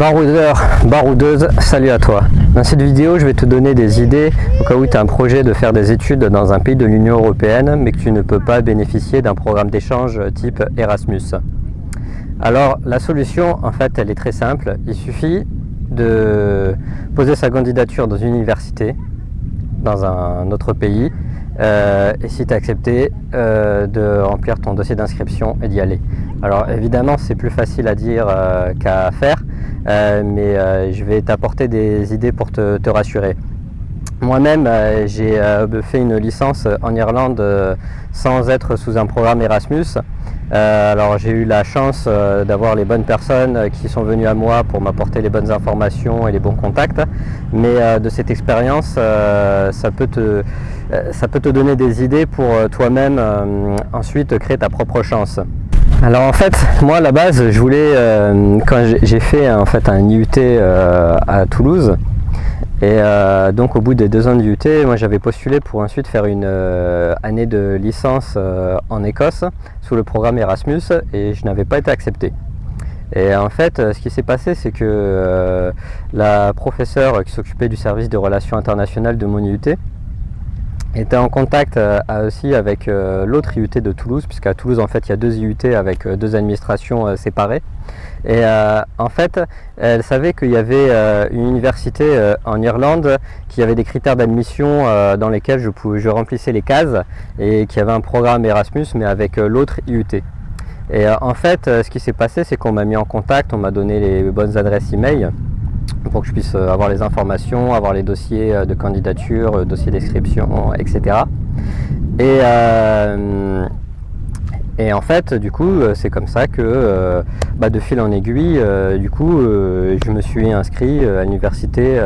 Baroudeuse, salut à toi. Dans cette vidéo, je vais te donner des idées au cas où tu as un projet de faire des études dans un pays de l'Union européenne, mais que tu ne peux pas bénéficier d'un programme d'échange type Erasmus. Alors, la solution, en fait, elle est très simple. Il suffit de poser sa candidature dans une université, dans un autre pays, et si tu es accepté, de remplir ton dossier d'inscription et d'y aller. Alors évidemment c'est plus facile à dire qu'à faire, mais je vais t'apporter des idées pour te rassurer. Moi-même j'ai fait une licence en Irlande sans être sous un programme Erasmus. Alors j'ai eu la chance d'avoir les bonnes personnes qui sont venues à moi pour m'apporter les bonnes informations et les bons contacts, mais de cette expérience ça peut te donner des idées pour toi-même ensuite créer ta propre chance. Alors en fait, moi à la base, je voulais, quand j'ai fait en fait un IUT à Toulouse, et donc au bout des 2 ans de IUT, moi j'avais postulé pour ensuite faire une année de licence en Écosse sous le programme Erasmus, et je n'avais pas été accepté. Et en fait, ce qui s'est passé, c'est que la professeure qui s'occupait du service des relations internationales de mon IUT était en contact aussi avec l'autre IUT de Toulouse, puisqu'à Toulouse en fait il y a 2 IUT avec 2 administrations séparées. Et en fait elle savait qu'il y avait une université en Irlande qui avait des critères d'admission dans lesquels je remplissais les cases, et qui avait un programme Erasmus mais avec l'autre IUT. Et en fait ce qui s'est passé, c'est qu'on m'a mis en contact, on m'a donné les bonnes adresses email pour que je puisse avoir les informations, avoir les dossiers de candidature, dossiers d'inscription, etc. Et en fait, du coup, c'est comme ça que, de fil en aiguille, je me suis inscrit à l'université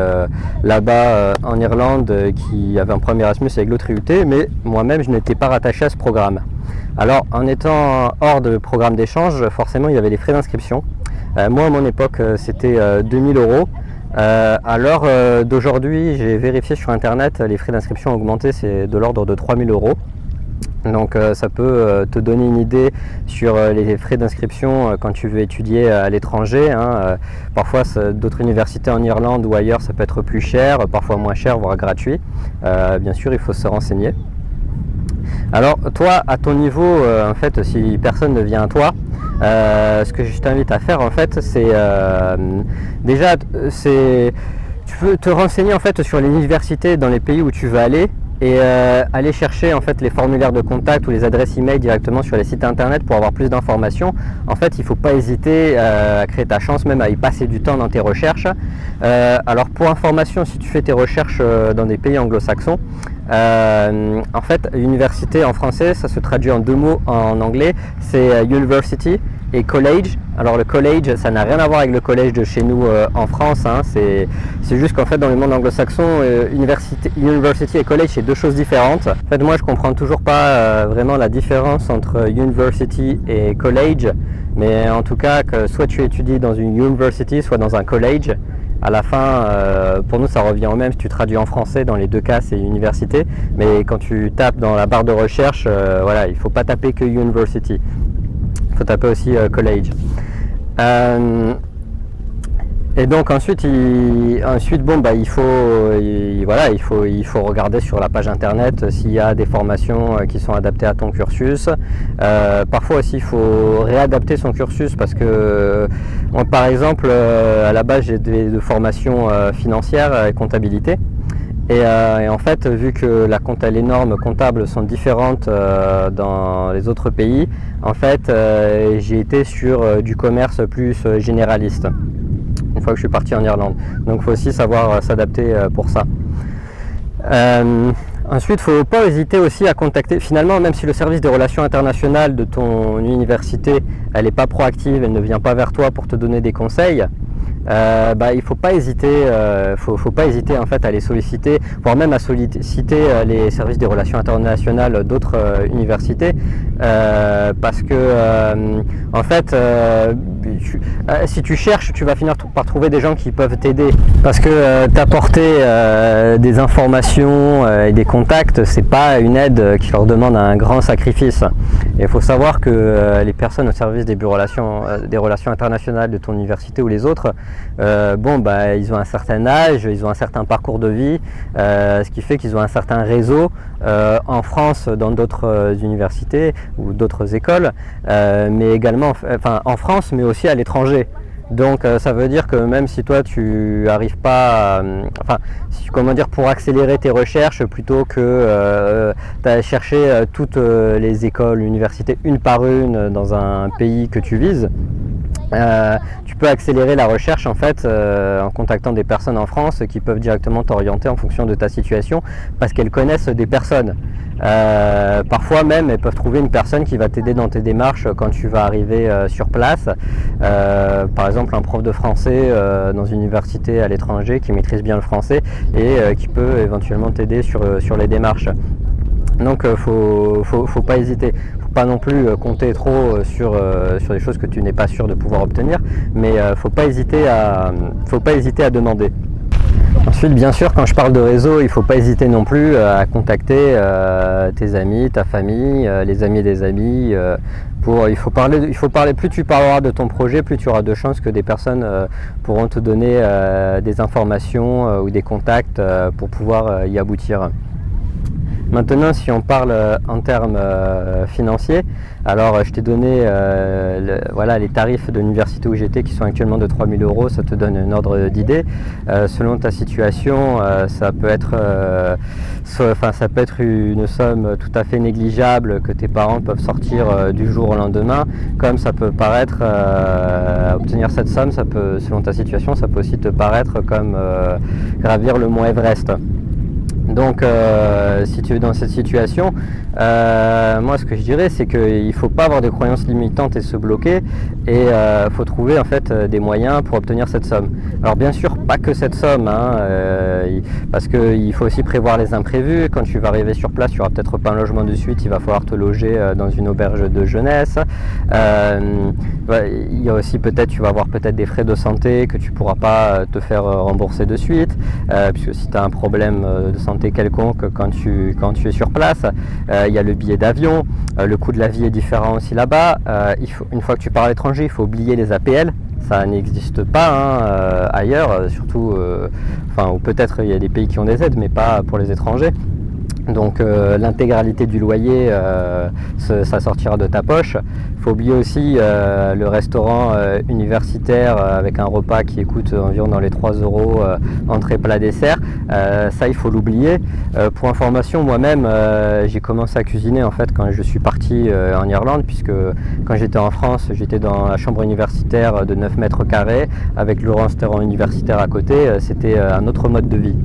là-bas en Irlande qui avait un programme Erasmus avec l'autre IUT, mais moi-même, je n'étais pas rattaché à ce programme. Alors, en étant hors de programme d'échange, forcément, il y avait des frais d'inscription. Moi, à mon époque, c'était 2000 €. À l'heure d'aujourd'hui, j'ai vérifié sur internet, les frais d'inscription ont augmenté, c'est de l'ordre de 3000 €. Donc ça peut te donner une idée sur les frais d'inscription quand tu veux étudier à l'étranger. Parfois d'autres universités en Irlande ou ailleurs ça peut être plus cher, parfois moins cher, voire gratuit. Bien sûr il faut se renseigner. Alors toi à ton niveau, en fait si personne ne vient à toi, ce que je t'invite à faire en fait c'est tu peux te renseigner en fait sur les universités dans les pays où tu veux aller, et aller chercher en fait les formulaires de contact ou les adresses email directement sur les sites internet pour avoir plus d'informations. En fait il ne faut pas hésiter à créer ta chance, même à y passer du temps dans tes recherches. Alors pour information, si tu fais tes recherches dans des pays anglo-saxons, en fait université en français ça se traduit en 2 mots en anglais, c'est university et college. Alors le college ça n'a rien à voir avec le collège de chez nous en France, c'est juste qu'en fait dans le monde anglo-saxon university et college c'est 2 choses différentes. En fait moi je comprends toujours pas vraiment la différence entre university et college, mais en tout cas que soit tu étudies dans une university soit dans un college, à la fin pour nous ça revient au même. Si tu traduis en français, dans les 2 cas c'est université, mais quand tu tapes dans la barre de recherche, voilà, il faut pas taper que university, il faut taper aussi college. Et donc ensuite il faut regarder sur la page internet s'il y a des formations qui sont adaptées à ton cursus. Parfois aussi il faut réadapter son cursus, parce que moi, par exemple à la base j'ai des formations financières et comptabilité. Et en fait, vu que les normes comptables sont différentes dans les autres pays, en fait, j'ai été sur du commerce plus généraliste une fois que je suis parti en Irlande. Donc il faut aussi savoir s'adapter pour ça. Ensuite, il ne faut pas hésiter aussi à contacter, finalement, même si le service des relations internationales de ton université, elle n'est pas proactive, elle ne vient pas vers toi pour te donner des conseils, il faut pas hésiter en fait à les solliciter, voire même à solliciter les services des relations internationales d'autres universités, parce que en fait si tu cherches, tu vas finir par trouver des gens qui peuvent t'aider. Parce que t'apporter des informations et des contacts, c'est pas une aide qui leur demande un grand sacrifice. Il faut savoir que les personnes au service des relations internationales de ton université ou les autres, ils ont un certain âge, ils ont un certain parcours de vie, ce qui fait qu'ils ont un certain réseau en France, dans d'autres universités ou d'autres écoles, mais également en France, mais aussi à l'étranger. Donc ça veut dire que même si toi tu arrives pas, pour accélérer tes recherches, plutôt que chercher toutes les écoles, universités une par une dans un pays que tu vises, tu peux accélérer la recherche en contactant des personnes en France qui peuvent directement t'orienter en fonction de ta situation, parce qu'elles connaissent des personnes. Parfois même elles peuvent trouver une personne qui va t'aider dans tes démarches quand tu vas arriver sur place, par exemple un prof de français dans une université à l'étranger qui maîtrise bien le français et qui peut éventuellement t'aider sur les démarches. Donc faut pas hésiter, faut pas non plus compter trop sur des choses que tu n'es pas sûr de pouvoir obtenir, mais faut pas hésiter à demander. Ensuite, bien sûr, quand je parle de réseau, il ne faut pas hésiter non plus à contacter tes amis, ta famille, les amis des amis. Il faut parler, plus tu parleras de ton projet, plus tu auras de chances que des personnes pourront te donner des informations ou des contacts pour pouvoir y aboutir. Maintenant, si on parle en termes financiers, alors je t'ai donné les tarifs de l'université où j'étais qui sont actuellement de 3 000 €, ça te donne un ordre d'idée. Selon ta situation, ça peut être une somme tout à fait négligeable que tes parents peuvent sortir du jour au lendemain, comme ça peut paraître, obtenir cette somme, selon ta situation, ça peut aussi te paraître comme gravir le mont Everest. Donc si tu es dans cette situation, moi ce que je dirais, c'est qu'il ne faut pas avoir de croyances limitantes et se bloquer, et il faut trouver en fait des moyens pour obtenir cette somme. Alors bien sûr pas que cette somme, parce qu'il faut aussi prévoir les imprévus. Quand tu vas arriver sur place, tu n'auras peut-être pas un logement de suite, il va falloir te loger dans une auberge de jeunesse. Il y a aussi tu vas avoir peut-être des frais de santé que tu ne pourras pas te faire rembourser de suite, puisque si tu as un problème de santé quelconque quand tu es sur place, il y a le billet d'avion, le coût de la vie est différent aussi là-bas. Une fois que tu pars à l'étranger, il faut oublier les APL, ça n'existe pas ailleurs, surtout, ou peut-être il y a des pays qui ont des aides, mais pas pour les étrangers. Donc l'intégralité du loyer, ça sortira de ta poche. Il faut oublier aussi le restaurant universitaire avec un repas qui coûte environ dans les 3 € entrée plat dessert. Ça il faut l'oublier. Pour information, moi-même j'ai commencé à cuisiner en fait quand je suis parti en Irlande, puisque quand j'étais en France, j'étais dans la chambre universitaire de 9 mètres carrés avec le restaurant universitaire à côté. C'était un autre mode de vie.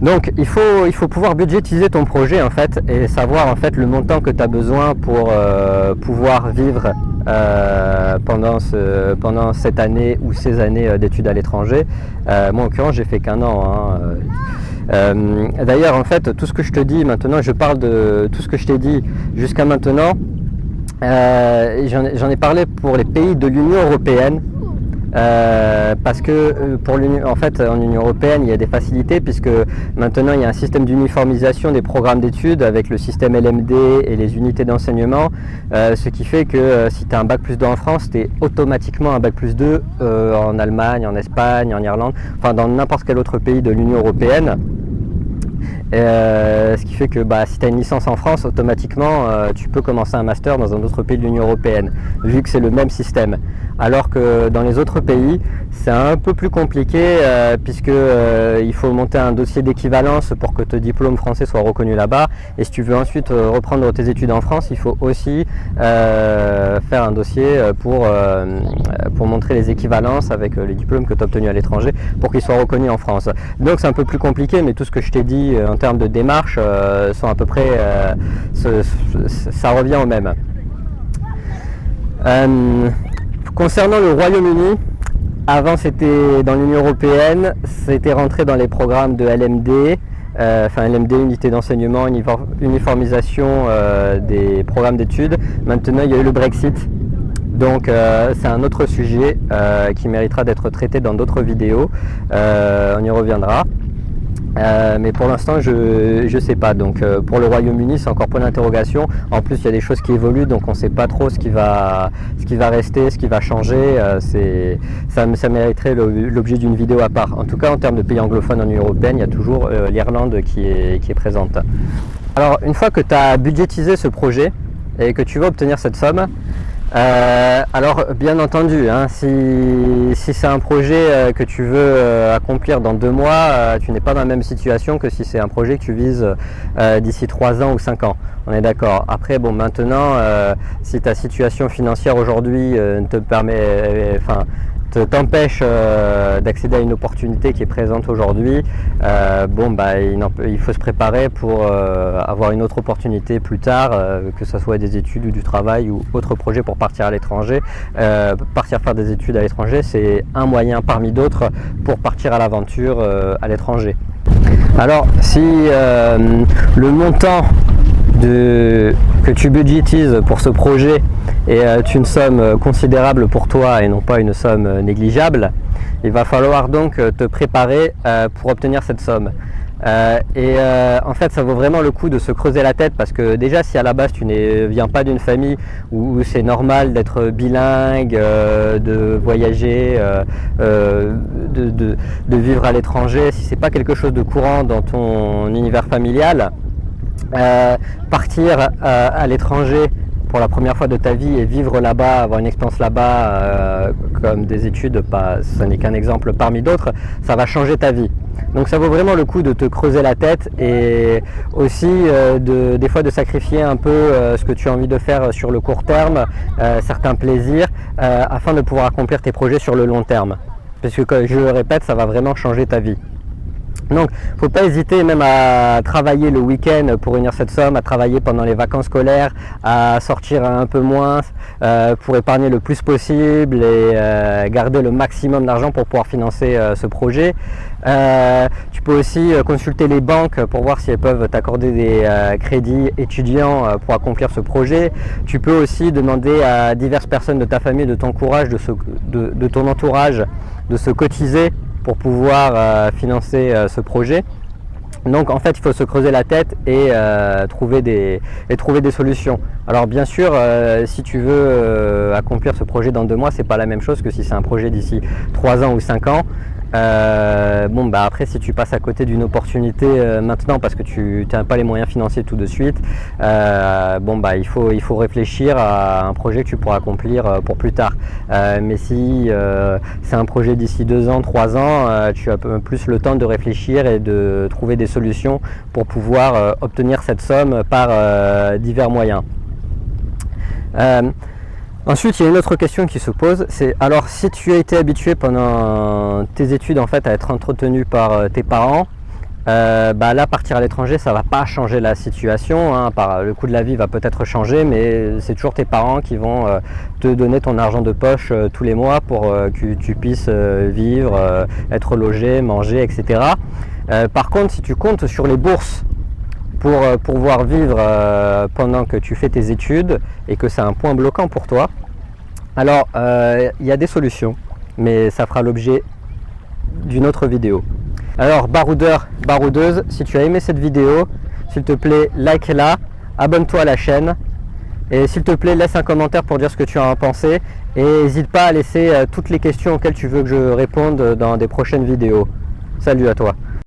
Donc il faut pouvoir budgétiser ton projet en fait, et savoir en fait le montant que tu as besoin pour pouvoir vivre pendant cette année ou ces années d'études à l'étranger. Moi en l'occurrence j'ai fait qu'1 an. D'ailleurs en fait tout ce que je te dis maintenant, je parle de tout ce que je t'ai dit jusqu'à maintenant, j'en ai parlé pour les pays de l'Union européenne. Parce que en Union européenne il y a des facilités, puisque maintenant il y a un système d'uniformisation des programmes d'études avec le système LMD et les unités d'enseignement, ce qui fait que si tu as un bac+2 en France, tu es automatiquement un bac+2 en Allemagne, en Espagne, en Irlande, dans n'importe quel autre pays de l'Union européenne. Ce qui fait que si tu as une licence en France, automatiquement tu peux commencer un master dans un autre pays de l'Union européenne, vu que c'est le même système. Alors que dans les autres pays, c'est un peu plus compliqué, puisque il faut monter un dossier d'équivalence pour que ton diplôme français soit reconnu là-bas. Et si tu veux ensuite reprendre tes études en France, il faut aussi faire un dossier pour montrer les équivalences avec les diplômes que tu as obtenus à l'étranger, pour qu'ils soient reconnus en France. Donc c'est un peu plus compliqué, mais tout ce que je t'ai dit en termes de démarches sont à peu près, ça revient au même. Concernant le Royaume-Uni, avant c'était dans l'Union Européenne, c'était rentré dans les programmes de LMD, LMD, unité d'enseignement, uniformisation des programmes d'études. Maintenant il y a eu le Brexit. Donc c'est un autre sujet qui méritera d'être traité dans d'autres vidéos, on y reviendra. Mais pour l'instant je sais pas, donc pour le Royaume-Uni c'est encore point d'interrogation. En plus il y a des choses qui évoluent, donc on ne sait pas trop ce qui va rester, ce qui va changer. Ça mériterait l'objet d'une vidéo à part. En tout cas en termes de pays anglophones en Union Européenne, il y a toujours l'Irlande qui est présente. Alors une fois que tu as budgétisé ce projet et que tu veux obtenir cette somme, alors bien entendu, hein, si c'est un projet que tu veux accomplir dans 2 mois, tu n'es pas dans la même situation que si c'est un projet que tu vises d'ici 3 ans ou 5 ans. On est d'accord. Après, bon, maintenant, si ta situation financière aujourd'hui te permet, t'empêche d'accéder à une opportunité qui est présente aujourd'hui, il faut se préparer pour avoir une autre opportunité plus tard, que ce soit des études ou du travail ou autre projet pour partir à l'étranger. Partir faire des études à l'étranger, c'est un moyen parmi d'autres pour partir à l'aventure à l'étranger. Alors si le montant que tu budgétises pour ce projet est une somme considérable pour toi et non pas une somme négligeable, il va falloir donc te préparer pour obtenir cette somme. En fait ça vaut vraiment le coup de se creuser la tête, parce que déjà si à la base tu ne viens pas d'une famille où c'est normal d'être bilingue, de voyager, de vivre à l'étranger, si c'est pas quelque chose de courant dans ton univers familial, partir à l'étranger pour la première fois de ta vie et vivre là-bas, avoir une expérience là-bas comme des études, ce n'est qu'un exemple parmi d'autres, ça va changer ta vie. Donc ça vaut vraiment le coup de te creuser la tête et aussi des fois de sacrifier un peu ce que tu as envie de faire sur le court terme, certains plaisirs, afin de pouvoir accomplir tes projets sur le long terme. Parce que, comme je le répète, ça va vraiment changer ta vie. Donc, il ne faut pas hésiter même à travailler le week-end pour réunir cette somme, à travailler pendant les vacances scolaires, à sortir un peu moins pour épargner le plus possible et garder le maximum d'argent pour pouvoir financer ce projet. Tu peux aussi consulter les banques pour voir si elles peuvent t'accorder des crédits étudiants pour accomplir ce projet. Tu peux aussi demander à diverses personnes de ta famille, de ton entourage, de se cotiser pour pouvoir financer ce projet. Donc en fait il faut se creuser la tête et trouver des solutions. Alors bien sûr si tu veux accomplir ce projet dans 2 mois, c'est pas la même chose que si c'est un projet d'ici 3 ans ou 5 ans. Après si tu passes à côté d'une opportunité maintenant parce que tu n'as pas les moyens financiers tout de suite, il faut réfléchir à un projet que tu pourras accomplir pour plus tard. Mais si c'est un projet d'ici 2 ans, 3 ans, tu as plus le temps de réfléchir et de trouver des solutions pour pouvoir obtenir cette somme par divers moyens. Ensuite, il y a une autre question qui se pose, c'est alors si tu as été habitué pendant tes études en fait à être entretenu par tes parents, là partir à l'étranger ça va pas changer la situation, hein, le coût de la vie va peut-être changer, mais c'est toujours tes parents qui vont te donner ton argent de poche tous les mois pour que tu puisses vivre, être logé, manger, etc. Par contre, si tu comptes sur les bourses pour pouvoir vivre pendant que tu fais tes études et que c'est un point bloquant pour toi, alors il y a des solutions, mais ça fera l'objet d'une autre vidéo. Alors baroudeur, baroudeuse, si tu as aimé cette vidéo, s'il te plaît like-la, abonne-toi à la chaîne et s'il te plaît laisse un commentaire pour dire ce que tu en as pensé et n'hésite pas à laisser toutes les questions auxquelles tu veux que je réponde dans des prochaines vidéos. Salut à toi.